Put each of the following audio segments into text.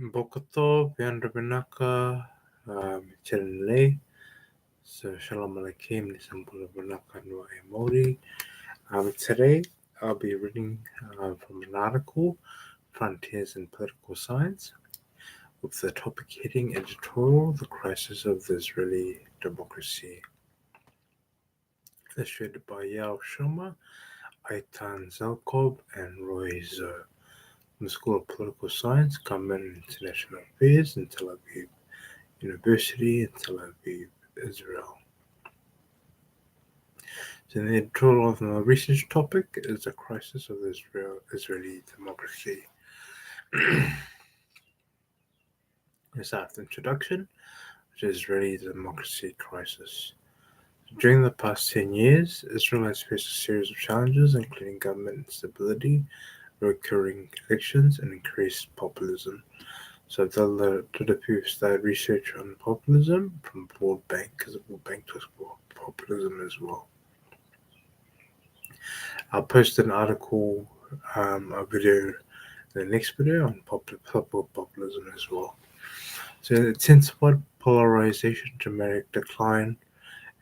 Bokoto, Biandrabinaka, Michelin. So, Shalom Aleichem, Nisambula Banaka Nua Emori. Today, I'll be reading from an article, Frontiers in Political Science, with the topic heading Editorial, The Crisis of the Israeli Democracy. Illustrated by Yao Shoma, Aitan Zelkob, and Roy Zo. From the School of Political Science, Government and International Affairs in Tel Aviv University in Tel Aviv, Israel. So the editorial of my research topic is the crisis of the Israeli democracy. This after introduction, which is Israeli democracy crisis. During the past 10 years, Israel has faced a series of challenges, including government instability, recurring elections, and increased populism. So I've did a few started research on populism from World Bank, because the World Bank talks about populism as well. I'll post an article, a video in the next video on populism as well. So intensified polarization, dramatic decline,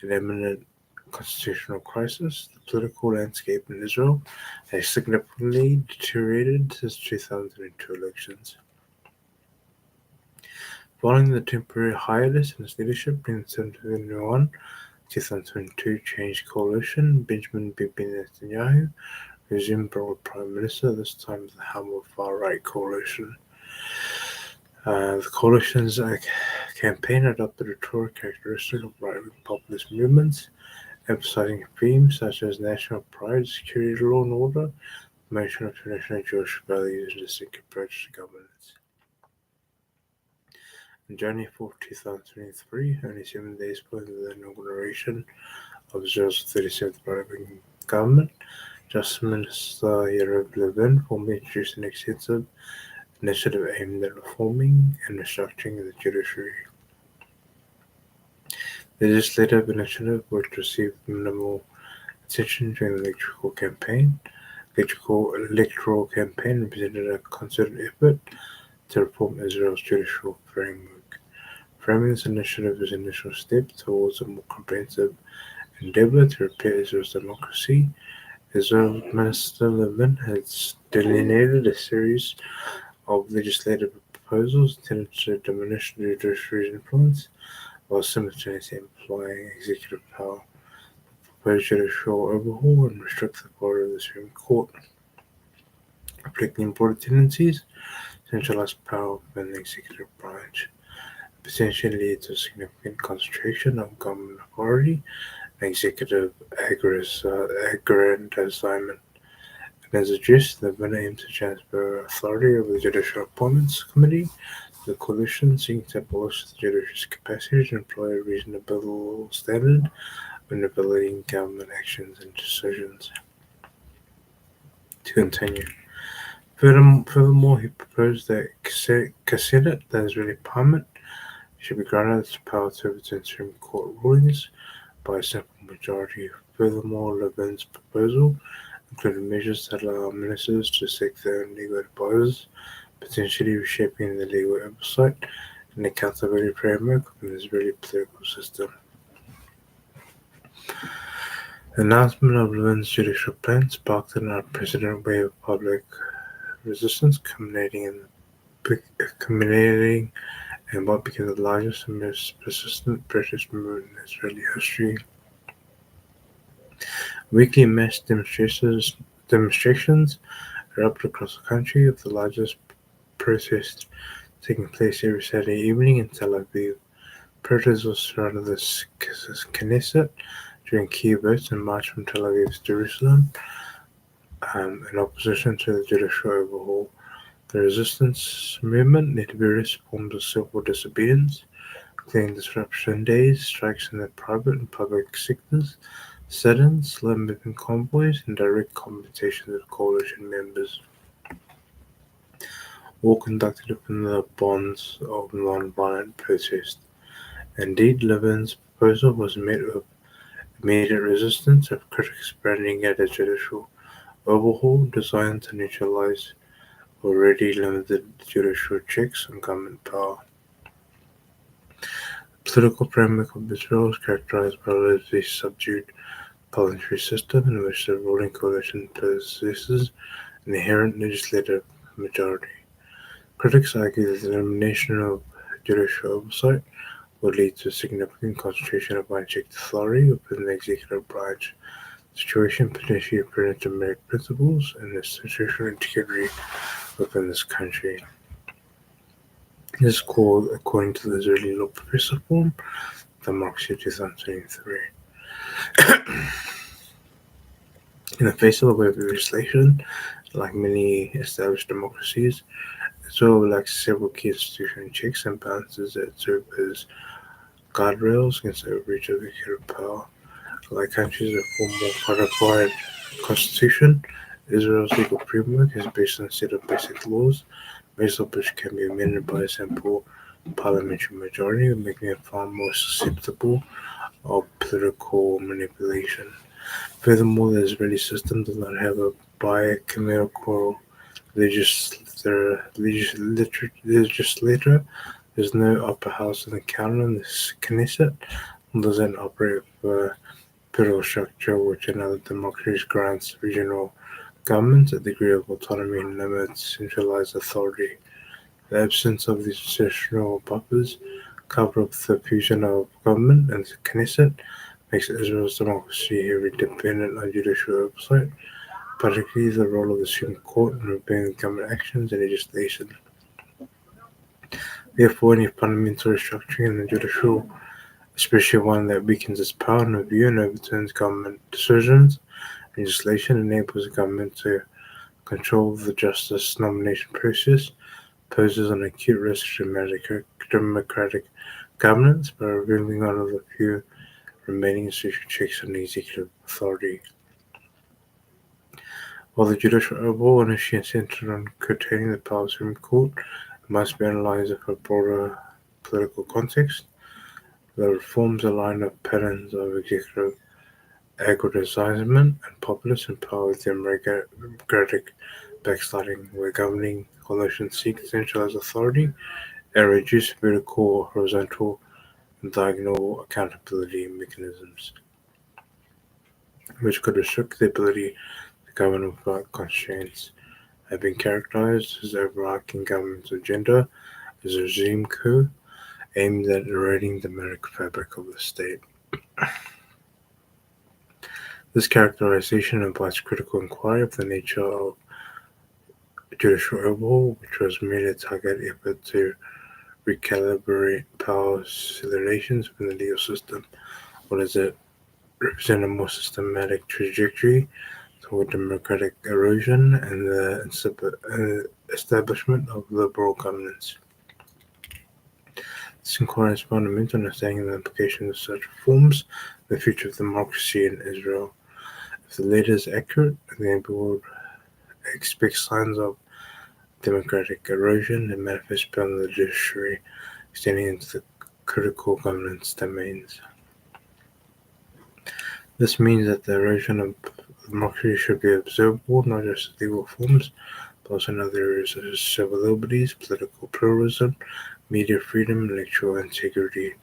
and imminent constitutional crisis. The political landscape in Israel has significantly deteriorated since 2002 elections. Following the temporary hiatus in his leadership in 2021-2022 change coalition, Benjamin Bibi Netanyahu resumed role of Prime Minister, this time with the helm of far-right coalition. The coalition's campaign adopted rhetoric characteristic of right-wing populist movements, emphasizing themes such as national pride, security, law and order, promotion of traditional Jewish values, and distinct approach to governance. On January 4, 2023, only 7 days following the inauguration of Israel's 37th right-wing government, Justice Minister Yariv Levin formally introduced an extensive initiative aimed at reforming and restructuring the judiciary. The legislative initiative, which received minimal attention during the electoral campaign, represented a concerted effort to reform Israel's judicial framework. Framing this initiative as an initial step towards a more comprehensive endeavor to repair Israel's democracy, Israel Minister Levin has delineated a series of legislative proposals intended to diminish the judiciary's influence while simultaneously amplifying executive power, propose judicial overhaul, and restrict the power of the Supreme Court, reflecting broader tendencies, centralized power within the executive branch, potentially lead to significant concentration of government authority and executive aggrandizement. And as addressed, the bill aims to transfer authority over the Judicial Appointments Committee to the coalition, seeking to abolish the judiciary's capacity to employ a reasonable standard when evaluating government actions and decisions. To continue. Furthermore, he proposed that Knesset, the Israeli Parliament, should be granted the power to overturn Supreme Court rulings by a simple majority. Furthermore, Levin's proposal included measures that allow ministers to seek their own legal advisors, potentially reshaping the legal oversight and accountability framework of the Israeli political system. The announcement of Levin's judicial plan sparked an unprecedented wave of public resistance, culminating in what became the largest and most persistent protest movement in Israeli history. Weekly mass demonstrations erupted across the country, with the largest protest taking place every Saturday evening in Tel Aviv. Protests were surrounded the Knesset during key votes and marched from Tel Aviv to Jerusalem in opposition to the judicial overhaul. The resistance movement led to various forms of civil disobedience, including disruption days, strikes in the private and public sectors, sit-ins, slow-moving convoys, and direct confrontations with coalition members, all conducted within the bonds of non-violent protest. Indeed, Levin's proposal was met with immediate resistance, with critics branding it as judicial overhaul designed to neutralize already limited judicial checks on government power. The political framework of Israel is characterized by a relatively subdued parliamentary system in which the ruling coalition possesses an inherent legislative majority. Critics argue that the elimination of judicial oversight would lead to a significant concentration of unchecked authority within the executive branch. The situation potentially threatens democratic principles and institutional integrity within this country. This is called, according to the Israeli Law Professor Forum, Democracy 2023. In the face of the wave of legislation, like many established democracies, Israel lacks several key institutional checks and balances that serve as guardrails against the overreach of executive power. Like countries with a more codified constitution, Israel's legal framework is based on a set of basic laws, most of which can be amended by a simple parliamentary majority, making it far more susceptible of political manipulation. Furthermore, the Israeli system does not have a bicameral legislature. There's no upper house in the counter in the Knesset, and doesn't operate with a federal structure which in other democracies grants regional governments a degree of autonomy and limits centralized authority. The absence of these institutional buffers, coupled with the fusion of government and the Knesset, makes Israel's democracy heavily dependent on judicial oversight, particularly the role of the Supreme Court in reviewing government actions and legislation. Therefore, any fundamental restructuring in the judicial, especially one that weakens its power and review and overturns government decisions, legislation enables the government to control the justice nomination process, poses an acute risk to democratic governance by revealing one of the few remaining institutional checks on the executive authority. While the judicial overhaul initially centered on curtailing the power of the Supreme Court, it must be analyzed with a broader political context. The reforms align with patterns of executive aggrandizement and populist and power with democratic backsliding, where governing coalitions seek centralized authority and reduce vertical, horizontal, and diagonal accountability mechanisms, which could restrict the ability to govern without constraints, have been characterized as overarching government's agenda as a regime coup aimed at eroding the democratic fabric of the state. This characterization invites critical inquiry of the nature of judicial overhaul, which was merely a targeted effort to recalibrate power relations within the legal system, or does it represent a more systematic trajectory toward democratic erosion and the establishment of liberal governance? This inquiry is fundamental in understanding the implications of such reforms, the future of democracy in Israel. If the latter is accurate, then we would expect signs of democratic erosion and manifest beyond the judiciary, extending into the critical governance domains. This means that the erosion of democracy should be observable not just in legal reforms, but also in other areas such as civil liberties, political pluralism, media freedom, and electoral integrity.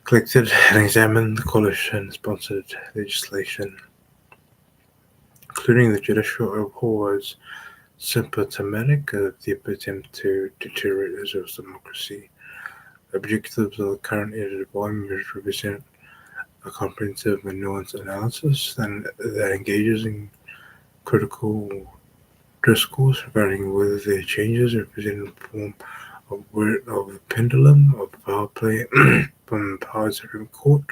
Collected and examined coalition-sponsored legislation, including the judicial overhaul, was symptomatic of the attempt to deteriorate Israel's democracy. The objectives of the current edited volume represent a comprehensive and nuanced analysis that engages in critical discourse regarding whether the changes represent a form of the pendulum of power play from the power of the Supreme Court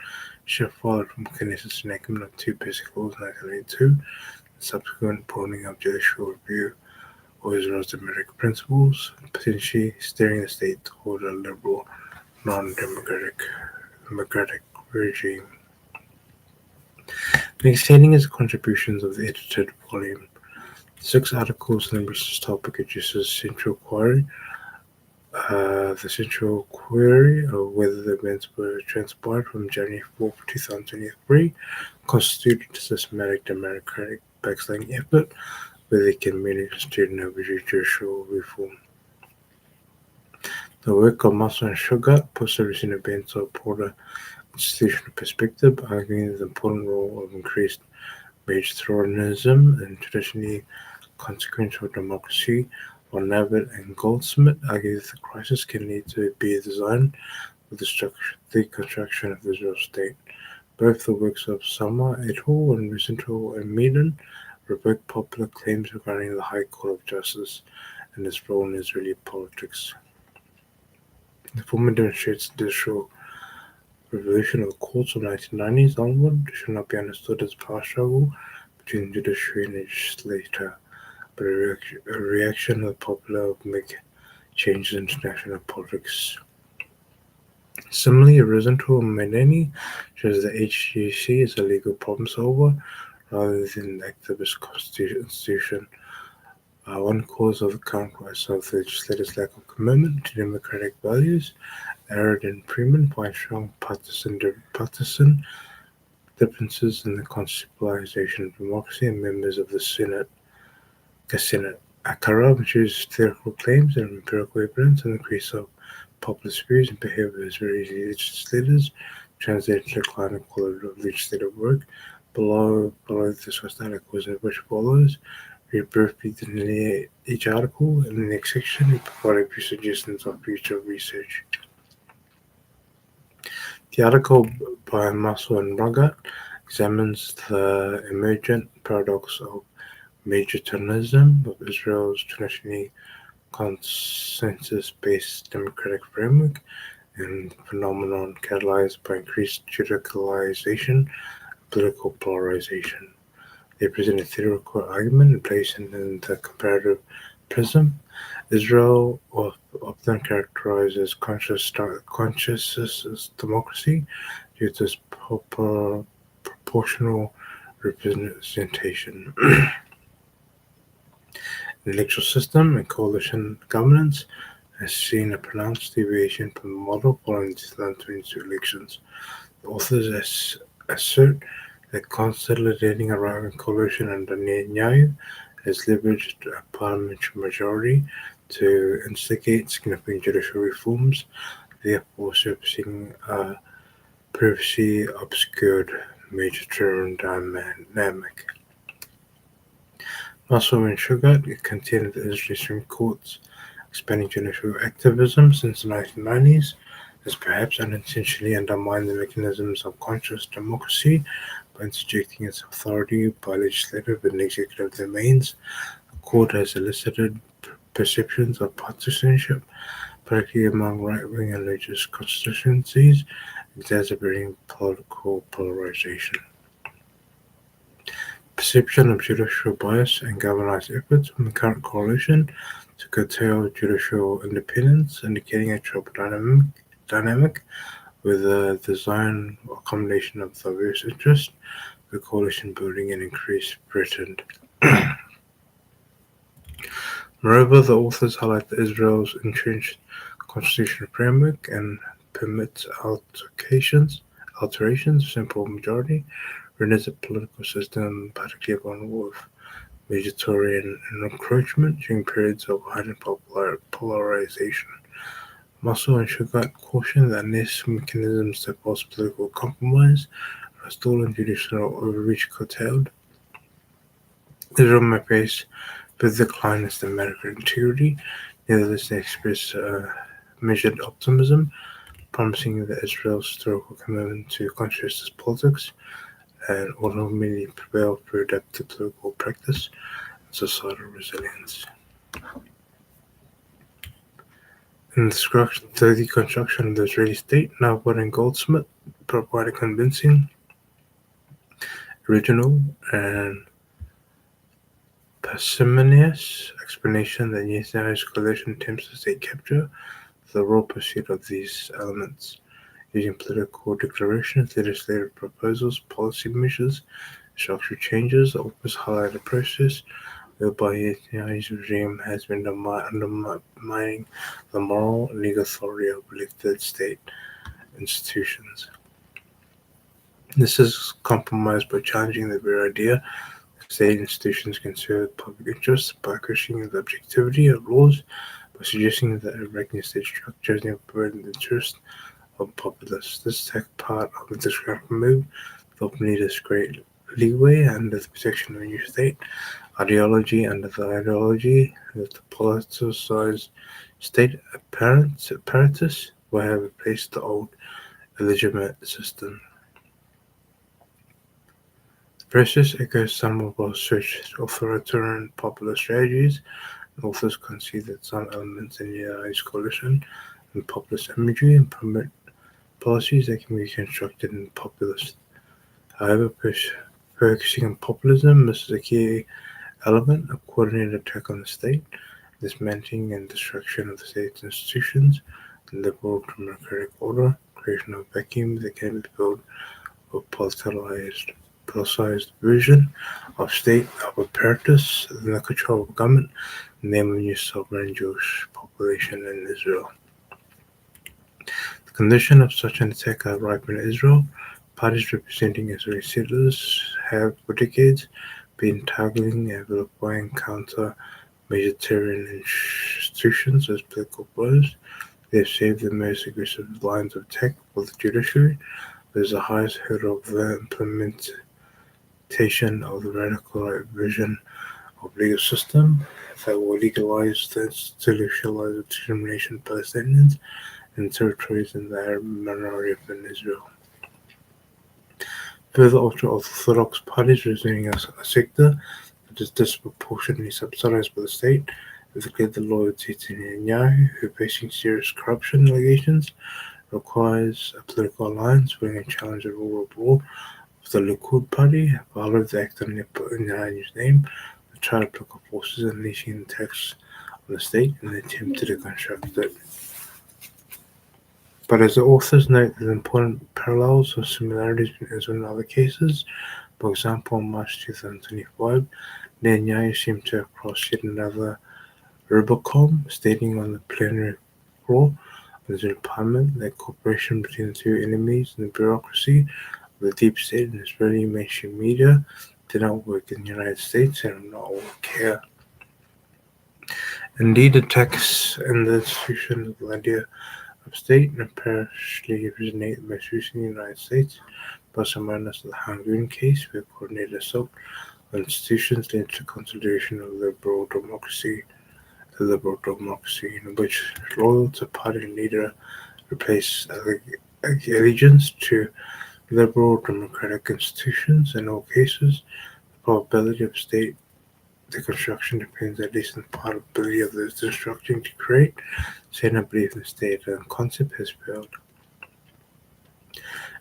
shift followed from Knesset's enactment of two basic laws in 1992, and subsequent broadening of judicial review of Israel's democratic principles, potentially steering the state toward a liberal, non-democratic regime. Extending his contributions of the edited volume, 6 articles on the research topic addresses the central query of whether the events were transpired from January 4, 2023 constituted a systematic democratic backsliding effort where they can meet student of judicial reform. The work of Maso and Sugar puts everything into a broader institutional perspective, arguing the important role of increased majoritarianism and traditionally consequential democracy, while Navid and Goldsmith argue that the crisis can lead to be designed with the construction of the Israel state. Both the works of Sama et al. And Rosenthal and Meaden revoke popular claims regarding the High Court of Justice and its role in Israeli politics. The former demonstrates the judicial revolution of the courts from the 1990s onward should not be understood as a power struggle between the judiciary and legislature, but a reaction of the popular to make changes in international politics. Similarly, Rosenthal and Medeni shows that HGC is a legal problem solver rather than an activist institution. One cause of the current crisis of the legislators' lack of commitment to democratic values, arid imprisonment by strong partisan differences in the conceptualization of democracy and members of the Senate. Akara, which is theoretical claims and empirical evidence, and the increase of populist views and behavior of Israeli legislators, translated to decline in quality of legislative work. Below this was the article which follows. We briefly delineate each article. In the next section, we provide a few suggestions of future research. The article by Maso and Ragat examines the emergent paradox of majoritarianism of Israel's traditionally consensus-based democratic framework and phenomenon catalyzed by increased judicialization and political polarization. They present a theoretical argument and place it in the comparative prism. Israel, often characterized as conscious democracy due to its proportional representation. The electoral system and coalition governance has seen a pronounced deviation from the model following the 2022 elections. The authors assert that consolidating a rival coalition under Netanyahu has leveraged a parliamentary majority to instigate significant judicial reforms, therefore surfacing a previously obscured majoritarian dynamic. Also in Sugar, it contended that Israeli Supreme Court's expanding judicial activism since the 1990s has perhaps unintentionally undermined the mechanisms of conscious democracy by interjecting its authority by legislative and executive domains. The court has elicited perceptions of partisanship, particularly among right-wing and religious constituencies, exacerbating political polarization. Perception of judicial bias and galvanized efforts from the current coalition to curtail judicial independence, indicating a troubled dynamic with the design or combination of diverse interests, the coalition building and increased threatened. Moreover, the authors highlight that Israel's entrenched constitutional framework and permits alterations of simple majority renders the political system particularly vulnerable to majoritarian encroachment during periods of heightened polarization. Muscle and Sugar caution that unless mechanisms to foster political compromise are installed and judicial overreach curtailed, Israel may face further decline in democratic integrity. Nevertheless, they express measured optimism, promising that Israel's historical commitment to conscientious politics and ultimately prevail through adaptive political practice and societal resilience. In the deconstruction of the Israeli state, Navod and Goldsmith provide a convincing, original, and parsimonious explanation that Netanyahu's coalition attempts to take capture of the raw pursuit of these elements, using political declarations, legislative proposals, policy measures, structural changes. The authors highlight a process whereby Netanyahu's regime has been undermining the moral and legal authority of elected state institutions. This is compromised by challenging the very idea State institutions can serve public interest by questioning the objectivity of laws, by suggesting that irregular state structures never burden the interest of populace. This tech part of the described move helped leaders great leeway under the protection of a new state ideology under the ideology that the politicized state apparatus will have replaced the old illegitimate system. The process echoes some of our search authoritarian popular strategies, and authors concede that some elements in AI's coalition and populist imagery and promote policies that can be constructed and populist. However, focusing on populism misses a key element of coordinated attack on the state, dismantling and destruction of the state's institutions, liberal democratic order, creation of a vacuum that can be filled with politicized version of state of apparatus in the control of government, namely new sovereign Jewish population in Israel. The condition of such an attack are ripe in Israel. Parties representing Israeli settlers have for decades been targeting and vilifying counter-majoritarian institutions as political blows. They have saved the most aggressive lines of attack for the judiciary. There's the highest hurdle of the implementation of the radical right version of legal system that will legalize the institutionalized discrimination of Palestinians and territories in the Arab minority of Israel. Further, ultra-Orthodox parties representing a sector that is disproportionately subsidized by the state have declared the loyalty to Netanyahu, who, facing serious corruption allegations, requires a political alliance willing to challenge the rule of law of the Likud party, followed the act on Netanyahu's name, the tried political forces unleashing attacks on the state in an attempt to deconstruct it. But as the authors note, there are important parallels or similarities between Israel and other cases. For example, in March 2025, Netanyahu seemed to have crossed yet another Rubicon, stating on the plenary floor of the Israeli parliament that cooperation between the two enemies in the bureaucracy of the deep state and Israeli mainstream media did not work in the United States and will not work here. Indeed, attacks in the institution of the idea of state and partially originate most recently in the United States, plus or minus the Hungarian case, where coordinated assault on institutions led to consolidation of the liberal democracy, in which loyal to party leader replaced allegiance to liberal democratic institutions. In all cases, the probability of state deconstruction depends at least on the probability of the destruction to create. Saying a belief in the state and concept has failed.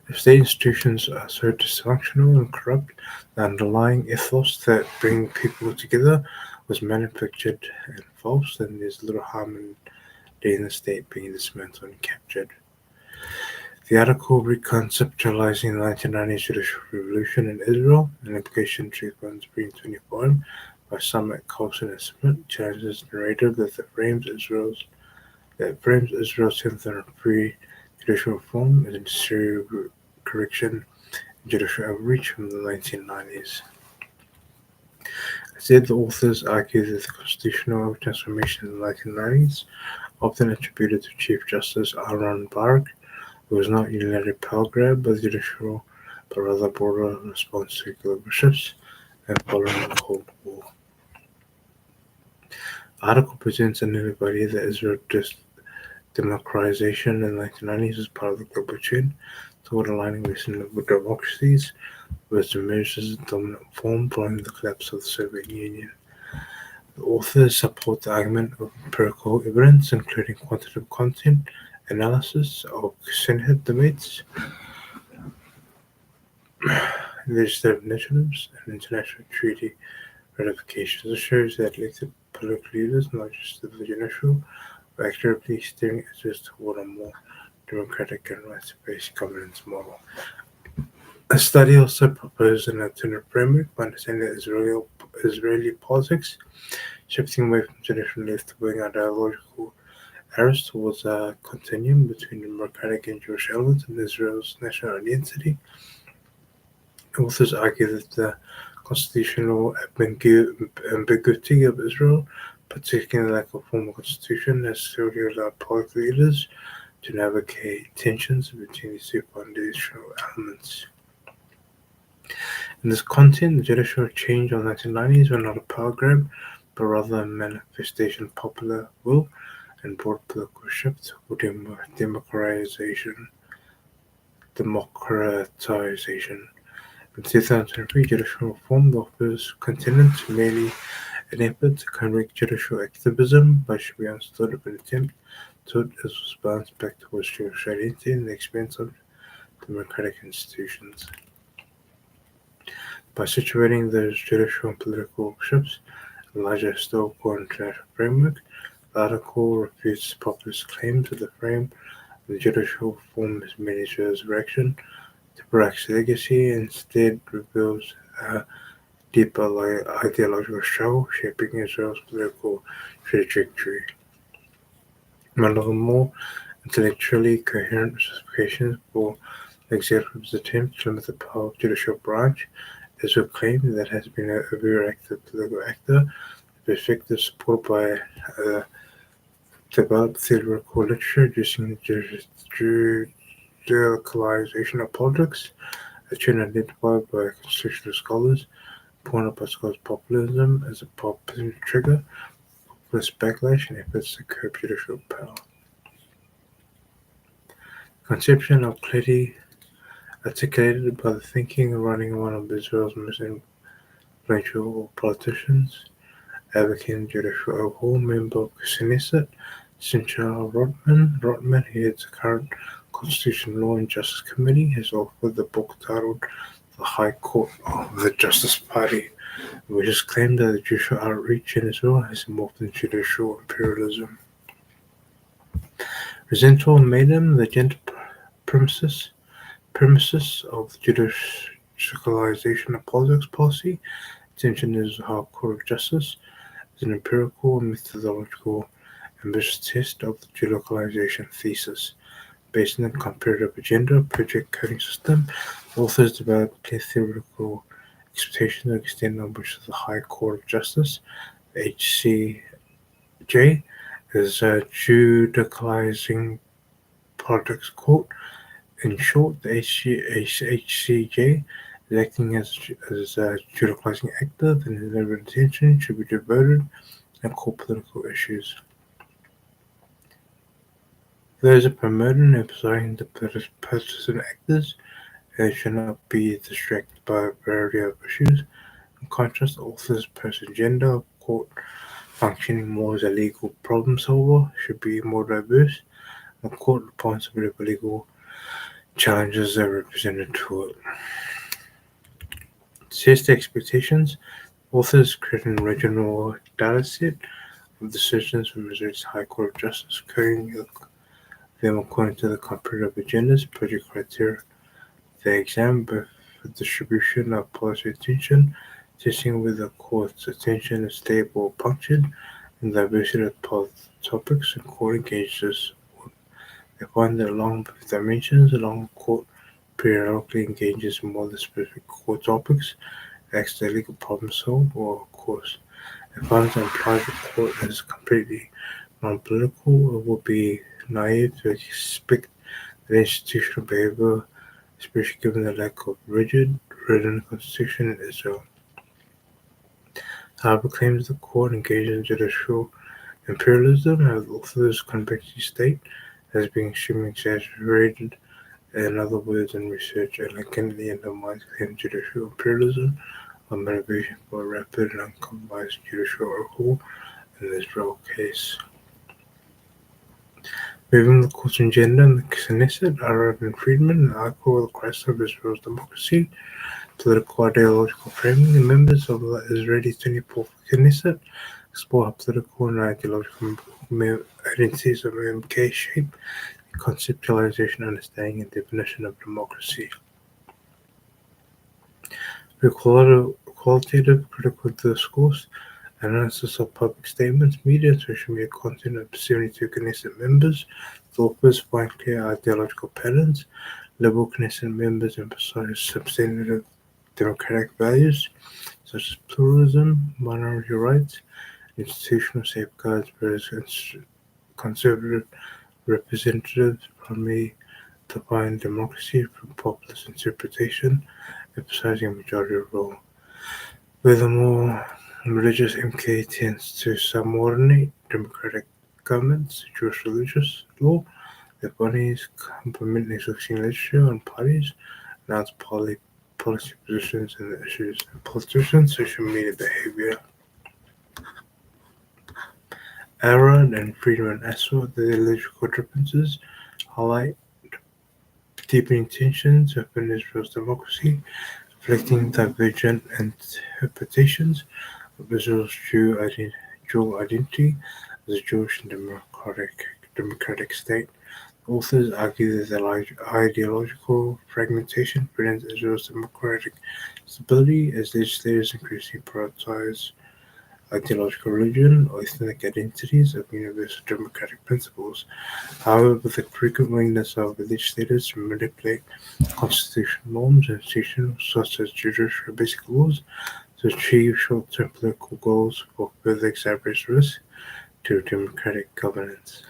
If state institutions are so dysfunctional and corrupt, the underlying ethos that bring people together was manufactured and false, then there's little harm in the state being dismantled and captured. The article reconceptualizing the 1990s judicial revolution in Israel, an implication to Spring 25 by Summit Colson and Smith, challenges the narrative that frames Israel's 2003 judicial reform as a necessary correction and judicial outreach from the 1990s. Instead, the authors argue that the constitutional transformation in the 1990s, often attributed to Chief Justice Aaron Barak, was not a unilateral power grab by the judicial, but rather broader response to global shifts and following the Cold War. The article presents an idea that Israel's democratization in the 1990s was part of the global trend toward aligning Western liberal democracies with emerged as a dominant form following the collapse of the Soviet Union. The authors support the argument of empirical evidence, including quantitative content analysis of Senate debates, legislative initiatives, and international treaty ratifications. It shows that elected political leaders, not just the judicial, are actively steering Israel toward a more democratic and rights-based governance model. A study also proposed an alternative framework for understanding Israeli politics, shifting away from traditional left-wing ideological errors towards a continuum between democratic and Jewish elements in Israel's national identity. Authors argue that the constitutional ambiguity of Israel, particularly lack of formal constitution, necessarily allowed public leaders to navigate tensions between these two foundational elements. In this content, the judicial change of the 1990s were not a power grab, but rather a manifestation of popular will and broad political shift or democratization. In 2003, judicial reform offers contended to merely an effort to correct judicial activism, but should be understood as an attempt to it as was balanced back towards judicial identity and the expense of democratic institutions. By situating those judicial and political shifts in a larger historical and international framework, the article refutes populist claims that the frame of the judicial reform is merely a resurrection to Barack's legacy, and instead reveals a deeper ideological struggle shaping Israel's political trajectory. One of the more intellectually coherent justifications for the executive's attempt to limit the power of the judicial branch is a claim that has been a very active political actor, a perspective supported by developed theoretical literature using the judicialization of politics, a trend identified by constitutional scholars, pointed by scholars populism as a populist trigger, populist backlash, and efforts to curb judicial power. Conception of clearly articulated by the thinking and running one of Israel's most influential politicians, advocating judicial overhaul, member of Knesset, Simcha Rotman. Rotman heads the current Constitution, Law and Justice Committee, has authored the book titled The High Court of the Justice Party, which has claimed that the judicial outreach in Israel has morphed into judicial imperialism. Rosenthal made him the agenda premises of the judicialization of politics policy. Attention is the High Court of Justice is an empirical and methodological ambitious test of the judicialization thesis. Based on the comparative agenda project coding system, authors developed clear theoretical expectations of the extent on which the High Court of Justice, the HCJ, is a judicializing politics court. In short, the HCJ is acting as a judicializing actor, then his attention should be devoted to core political issues. Those are promoted and emphasizing the partisan actors, and should not be distracted by a variety of issues. In contrast, the author's person gender of court functioning more as a legal problem solver should be more diverse. The court responsibility for legal challenges are represented to it. Test expectations. Authors create an original dataset of decisions from Missouri's High Court of Justice, coding them according to the comparative agendas, project criteria. They examine both the distribution of policy attention, testing whether the court's attention is stable or punctured, and diversity of topics and court engages. They find that along with dimensions, along the court periodically engages in more than specific core topics, acts as a legal problem solver, or of course, they find that implies the court is completely non-political. It would be naive to expect that institutional behavior, especially given the lack of rigid written constitution in Israel. However, claims the court engages in judicial imperialism, as authors convictly state, as being extremely exaggerated. In other words, in research, elegantly undermines claimed judicial imperialism or motivation for a rapid and uncompromised judicial overhaul in the Israel case. Moving the court's agenda in the Knesset, Arab and Friedman, an article with the crisis of Israel's democracy, political ideological framing, the members of the Israeli 24th Knesset explore how political and ideological identities of MK shape the conceptualization, understanding, and definition of democracy. The qualitative critical discourse, analysis of public statements, media, and social media content of 72 Knesset members. The authors find clear ideological patterns. Liberal Knesset members emphasize substantive democratic values such as pluralism, minority rights, institutional safeguards, whereas conservative representatives primarily define democracy from populist interpretation, emphasizing a majority role. Furthermore, religious MK tends to subordinate democratic governments, Jewish religious law, their bodies complement existing literature on parties, announce policy positions and the issues of politicians, social media behavior. Arad and Friedman Assault, the ideological differences highlight deepening tensions within Israel's democracy, reflecting divergent interpretations of Israel's dual identity as a Jewish and democratic state. Authors argue that the ideological fragmentation prevents Israel's democratic stability as legislators increasingly prioritize ideological religion or ethnic identities of universal democratic principles. However, with the frequent willingness of legislators to manipulate constitutional norms and institutions such as judicial basic laws to achieve short-term political goals for further exacerbates risk to democratic governance.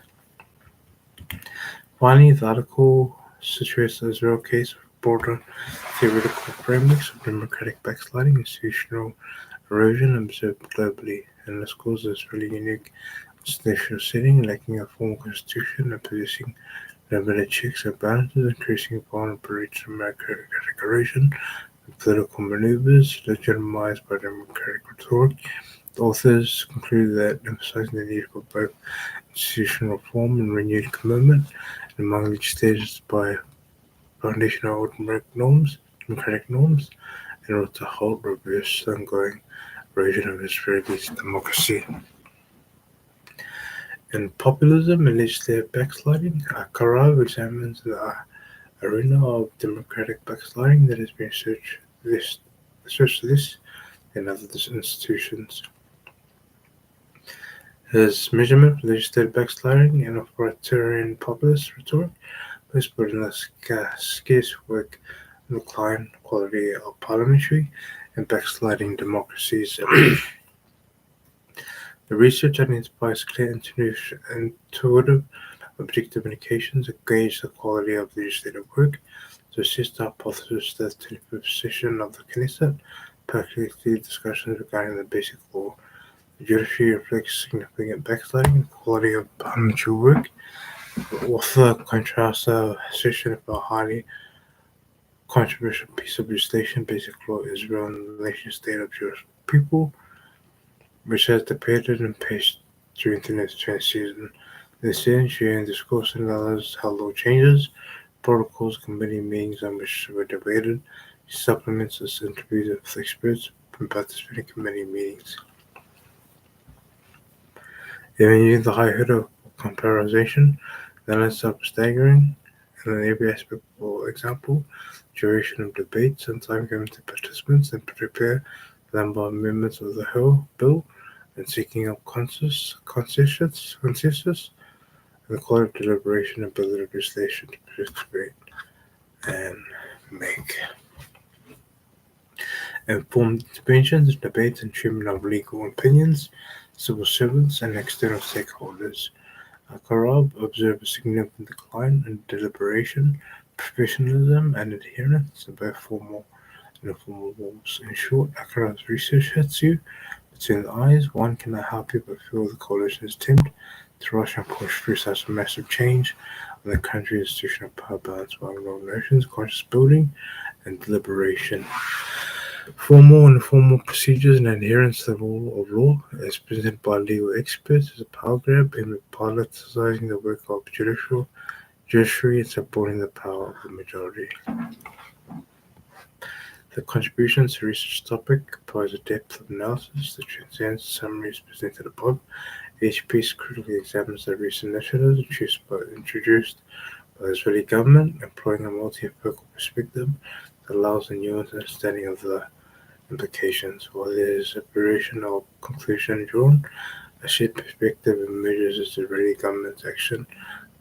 Finally, the article situates the Israel case with broader theoretical frameworks of democratic backsliding, institutional erosion observed globally, and underscores this really unique constitutional setting, lacking a formal constitution and possessing limited checks and balances, increasing vulnerability to democratic erosion and political maneuvers legitimized by democratic rhetoric. The authors conclude that emphasizing the need for both institutional reform and renewed commitment among legislators by foundational democratic norms, in order to halt reverse the ongoing erosion of Israeli democracy. In populism and legislative backsliding, Karav examines the arena of democratic backsliding that has been searched this in other institutions. His measurement of legislative backsliding and authoritarian populist rhetoric was put in the scarce work on the decline quality of parliamentary and backsliding democracies. The research identifies clear intuitive objective indications that gauge the quality of legislative work to assess the hypothesis that the 25th session of the Knesset practically discussions regarding the basic law. The judiciary reflects significant backsliding in the quality of parliamentary work. The author contrasts the session of a highly controversial piece of legislation, basic law Israel and the nation state of Jewish people, which has debated and paced during the next season. This end, sharing discourse analyzes how law changes, protocols, committee meetings on which were debated, supplements this interviews with experts from participating committee meetings. Even using the high hurdle of comparisation, the analysis of staggering, and in every aspect, for example, duration of debates and time given to participants and prepare the number of amendments of the bill, and seeking out consensus, and the quality of deliberation and ability of legislation to participate and make informed interventions, debates, and treatment of legal opinions, civil servants, and external stakeholders. Karab observed a significant decline in deliberation, professionalism, and adherence to both formal and informal rules. In short, Akarab's research hits you between the eyes. One cannot help but feel the coalition's attempt to rush and push through such a massive change on the country's institutional power balance among all nations, conscious building, and deliberation. Formal and informal procedures and adherence to the rule of law, as presented by legal experts, is a power grab aimed at politicizing the work of judiciary and supporting the power of the majority. The contributions to research topic comprise a depth of analysis that transcends the summaries presented above. Each piece critically examines the recent initiatives introduced by the Israeli government, employing a multi-focal perspective that allows a nuanced understanding of the implications. While there is a variation or conclusion drawn, a shared perspective emerges as the Israeli government's action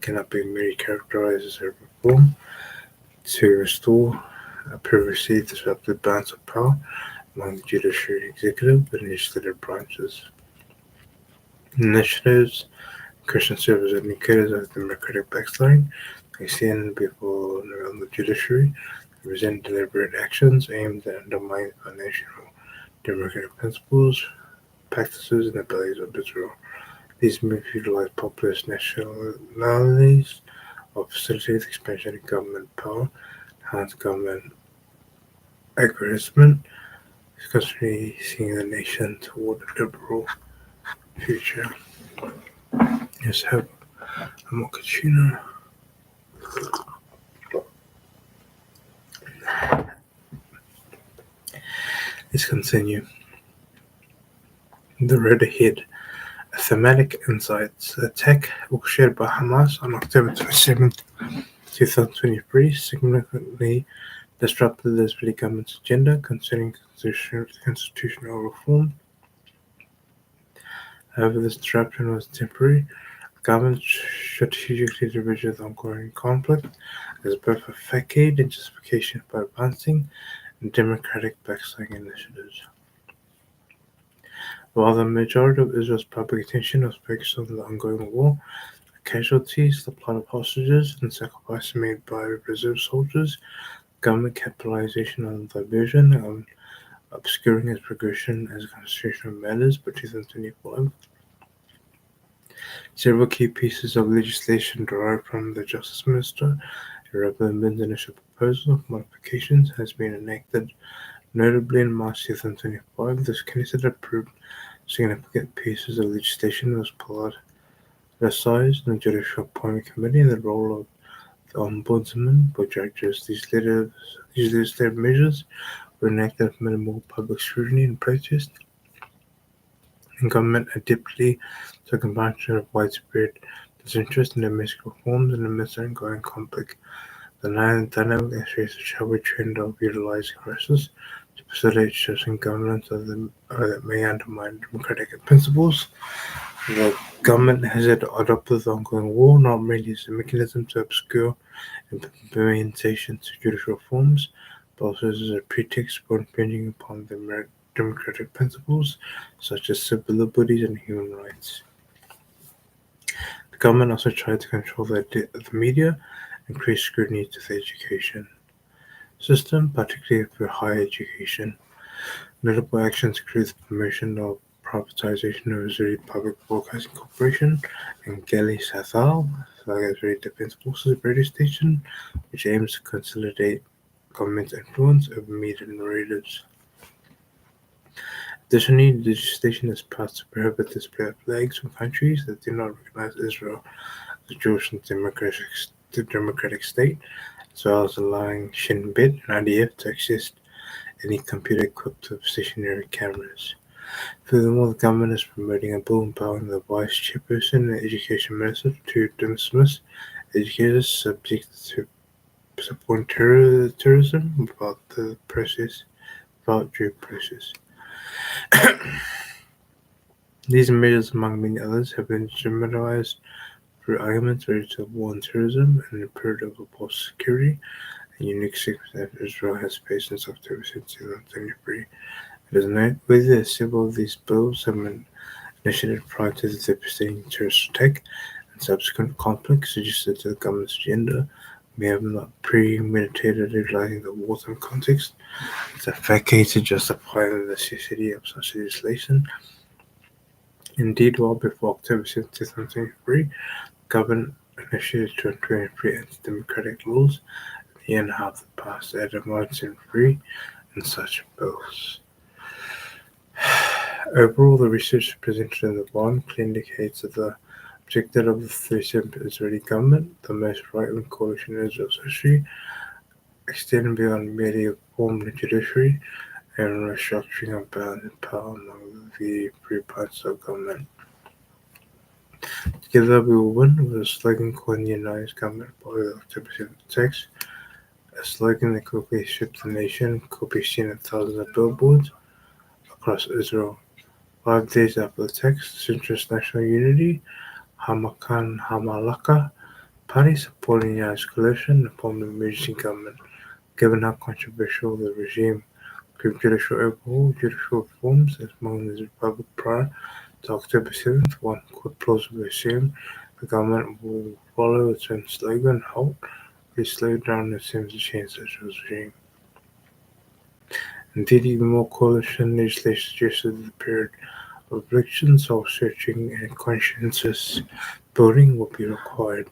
cannot be merely characterized as a reform to restore previously disrupted balance of power among the judiciary, executive, and legislative branches. Initiatives, Christian serve as indicators of democratic backsliding. They stand before the judiciary, represent deliberate actions aimed at undermining foundational democratic principles, practices, and abilities of Israel. These moves utilize populist nationalities or facilitate the expansion of government power, enhance government aggrandizement, constantly seeing the nation toward a liberal future. Let's have a mochaccino. Let's continue. The road ahead. A thematic insights. The attack shared by Hamas on October 27th, 2023 significantly disrupted the Israeli government's agenda concerning constitutional reform. However, this disruption was temporary. The government strategically leveraged the ongoing conflict as both a facade and justification for advancing democratic backsliding initiatives. While the majority of Israel's public attention was focused on the ongoing war, the casualties, the plight of hostages, and sacrifices made by reserve soldiers, government capitalization on diversion, and obscuring its progression as constitutional matters by 2025. Several key pieces of legislation derived from the Justice Minister, Rabin's initial proposal of modifications, has been enacted. Notably, in March 2025, the Knesset approved significant pieces of legislation was politicized in the Judicial Appointment Committee and the role of the Ombudsman for judges. These legislative measures were enacted with minimal public scrutiny and protest, and government adeptly took advantage of widespread disinterest in domestic reforms and amidst ongoing conflict. The dynamic and shall trend of utilizing crisis to facilitate shifts in governance that may undermine democratic principles. The government has adopted the ongoing war not merely as a mechanism to obscure implementation to judicial reforms, but also as a pretext for impinging upon democratic principles such as civil liberties and human rights. The government also tried to control the media, increase scrutiny to the education system, particularly for higher education. Notable actions include the promotion of privatization of Israeli Public Broadcasting Corporation and Geli Sathal, like Israeli Defense Forces radio station, which aims to consolidate government's influence over media narratives. Additionally, legislation is passed to prohibit display of flags from countries that do not recognize Israel as a Jewish and democratic state, as well as allowing Shin Bet and IDF to access any computer equipped with stationary cameras. Furthermore, the government is promoting a bill empowering the vice chairperson and the education minister to dismiss educators subject to supporting terrorism without due process. These measures, among many others, have been legitimized through arguments related to war and terrorism and the imperative of both security and unique circumstances Israel has faced since October 2023. It is noteworthy that several of these bills have been initiated prior to the devastating terrorist attack, and subsequent conflicts suggested that the government's agenda may have not premeditated utilizing the wartime context as a facade to justify the necessity of such legislation. Indeed, well before October 2023, the government initiated 2023 anti-democratic laws, and the end half the past added margin free in such bills. Overall, the research presented in the bond clearly indicates that the objective of the 37th Israeli government, the most right-wing coalition in Israel's history, extended beyond merely reforming the judiciary and restructuring of balance and power among the three parts of government. Together we will win was a slogan coined the United Government by the October 7th attacks, a slogan that quickly shifted the nation, could be seen at thousands of billboards across Israel. 5 days after the attacks, the Centrist National Unity, Hamakan Hamalaka party supporting the United coalition and formed an emergency government. Given how controversial the regime proved judicial overhaul, judicial reforms as among the Republic prior to October 7th, one could plausibly assume the government will follow its own slogan, "Halt, we slow down attempts to change the regime." Indeed, even more coalition legislation suggested that the period of reflection, soul-searching, and conscientious building will be required.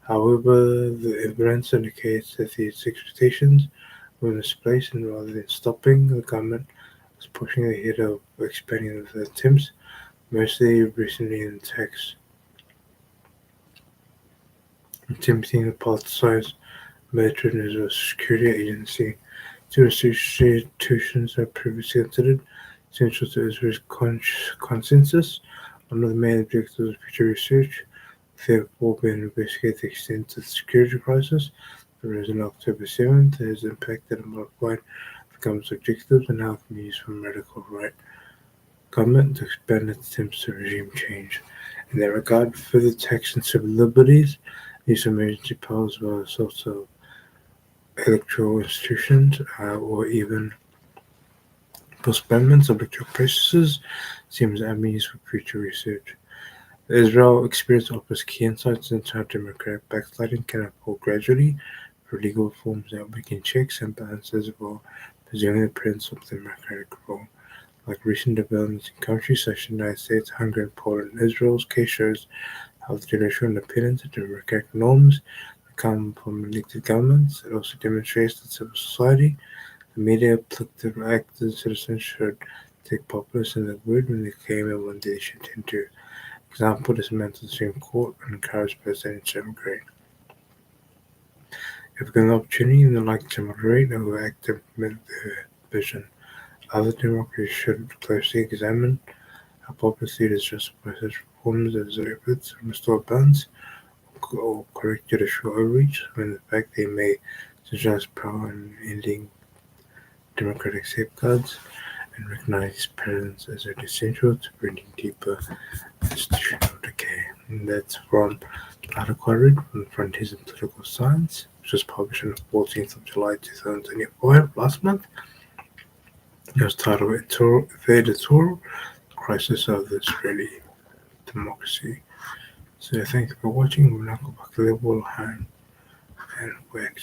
However, the evidence indicates that these expectations were misplaced, and rather than stopping, the government was pushing ahead of expanding the attempts, mostly recently in text, attempting to politicize military as a security agency. Two institutions are previously considered essential to Israel's consensus. One of the main objectives of future research, therefore, been to investigate the extent of the security crisis that arose on October 7th, has impacted and modified the government's objectives and how it can be used from radical right government to expand its attempts to regime change. In that regard, further tax and civil liberties, these emergency powers were a source of electoral institutions or even postponements of electoral processes seems avenues for future research. The Israel experience offers key insights into how democratic backsliding can unfold gradually through legal reforms that weaken checks and balances while presuming the presence of the democratic rule. Like recent developments in countries such as the United States, Hungary, and Poland, Israel's case shows how the judicial independence and democratic norms come from elected governments. It also demonstrates that civil society, the media, political actors, citizens should take populace in the word when they claim and when they should tend to. Example, dismantle the Supreme Court and encourage presidents to immigrate. If given the opportunity and the like to moderate or act to implement their vision, other democracies should closely examine how populist leaders justify such reforms as their efforts to restore balance or correct judicial overreach, when in fact they may suggest power in ending democratic safeguards and recognize these patterns as essential to preventing deeper institutional decay. And that's from an article I read from Frontiers in Political Science, which was published on the 14th of July 2025, last month. It was titled The Editorial Crisis of the Israeli Democracy. So thank you for watching. We'll now go back to the level and work.